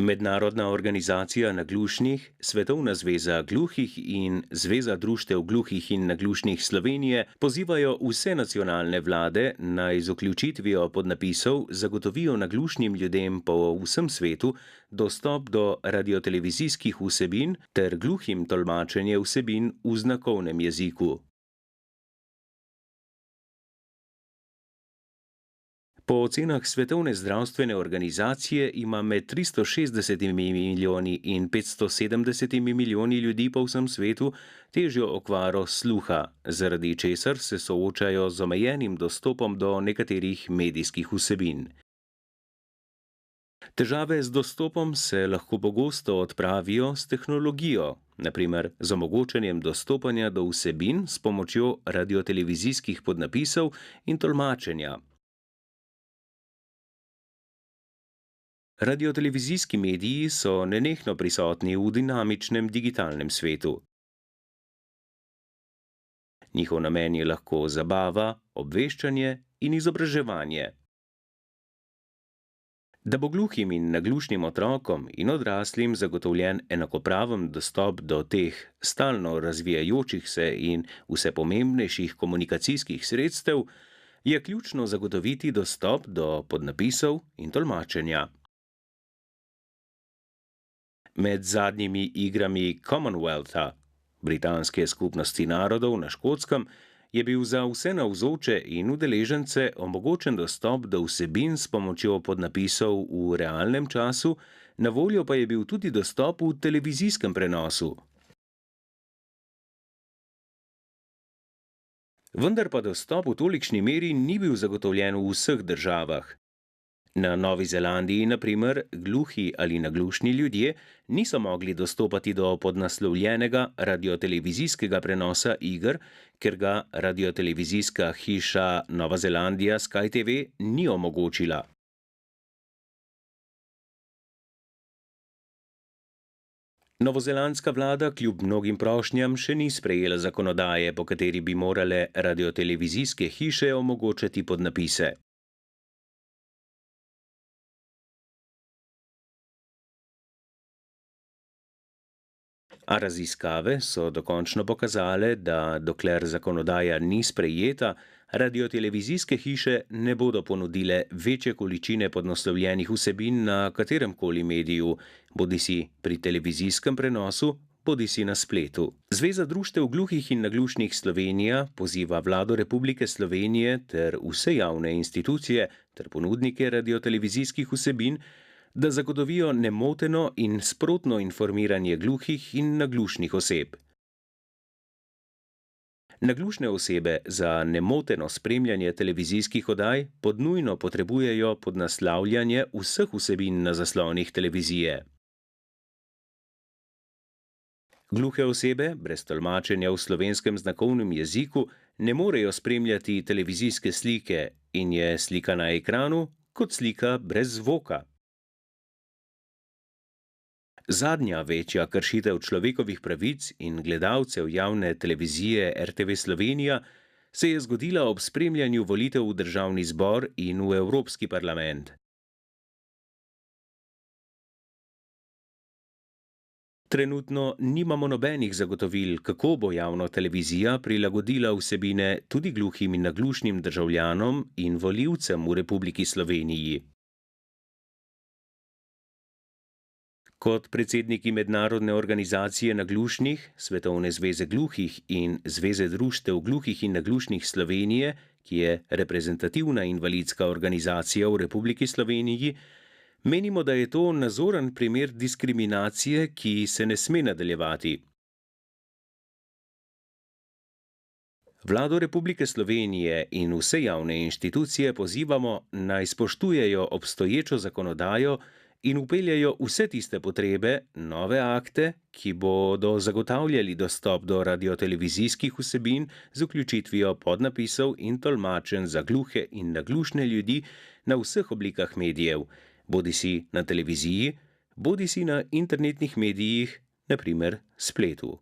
Mednarodna organizacija naglušnih, Svetovna zveza gluhih in Zveza društev gluhih in naglušnih Slovenije pozivajo vse nacionalne vlade naj z vključitvijo podnapisov zagotovijo naglušnim ljudem po vsem svetu dostop do radiotelevizijskih vsebin ter gluhim tolmačenje vsebin v znakovnem jeziku. Po ocenah Svetovne zdravstvene organizacije ima med 360 milijoni in 570 milijoni ljudi po vsem svetu težjo okvaro sluha, zaradi česar se soočajo z omejenim dostopom do nekaterih medijskih vsebin. Težave z dostopom se lahko pogosto odpravijo s tehnologijo, naprimer z omogočanjem dostopanja do vsebin s pomočjo radiotelevizijskih podnapisov in tolmačenja. Radiotelevizijski mediji so nenehno prisotni v dinamičnem digitalnem svetu. Njihov namen je lahko zabava, obveščanje in izobraževanje. Da bo gluhim in naglušnim otrokom in odraslim zagotovljen enakopraven dostop do teh stalno razvijajočih se in vse pomembnejših komunikacijskih sredstev, je ključno zagotoviti dostop do podnapisov in tolmačenja. Med zadnjimi igrami Commonwealtha, Britanske skupnosti narodov na Škotskem, je bil za vse navzoče in udeležence omogočen dostop do vsebin s pomočjo podnapisov v realnem času, na voljo pa je bil tudi dostop v televizijskem prenosu. Vendar pa dostop v tolikšni meri ni bil zagotovljen v vseh državah. Na Novi Zelandiji, na primer, gluhi ali naglušni ljudje niso mogli dostopati do podnaslovljenega radiotelevizijskega prenosa iger, ker ga radiotelevizijska hiša Nova Zelandija Sky TV ni omogočila. Novozelandska vlada kljub mnogim prošnjam še ni sprejela zakonodaje, po kateri bi morale radiotelevizijske hiše omogočati podnapise. A raziskave so dokončno pokazale, da dokler zakonodaja ni sprejeta, radiotelevizijske hiše ne bodo ponudile večje količine podnaslovljenih vsebin na kateremkoli mediju, bodisi pri televizijskem prenosu, bodisi na spletu. Zveza društev gluhih in naglušnih Slovenija poziva vlado Republike Slovenije ter vse javne institucije ter ponudnike radiotelevizijskih vsebin, da zagotovijo nemoteno in sprotno informiranje gluhih in naglušnih oseb. Naglušne osebe za nemoteno spremljanje televizijskih oddaj podnujno potrebujejo podnaslavljanje vseh vsebin na zaslonih televizije. Gluhe osebe brez tolmačenja v slovenskem znakovnem jeziku ne morejo spremljati televizijske slike in je slika na ekranu kot slika brez zvoka. Zadnja večja kršitev človekovih pravic in gledalcev javne televizije RTV Slovenija se je zgodila ob spremljanju volitev v Državni zbor in v Evropski parlament. Trenutno nimamo nobenih zagotovil, kako bo javna televizija prilagodila vsebine tudi gluhim in naglušnim državljanom in volivcem v Republiki Sloveniji. Kot predsedniki Mednarodne organizacije naglušnih, Svetovne zveze gluhih in Zveze društev gluhih in naglušnih Slovenije, ki je reprezentativna invalidska organizacija v Republiki Sloveniji, menimo, da je to nazoren primer diskriminacije, ki se ne sme nadaljevati. Vlado Republike Slovenije in vse javne inštitucije pozivamo, naj spoštujejo obstoječo zakonodajo in vpeljajo vse tiste potrebe, nove akte, ki bodo zagotavljali dostop do radiotelevizijskih vsebin z vključitvijo podnapisov in tolmačenj za gluhe in naglušne ljudi na vseh oblikah medijev, bodisi na televiziji, bodisi na internetnih medijih, na primer spletu.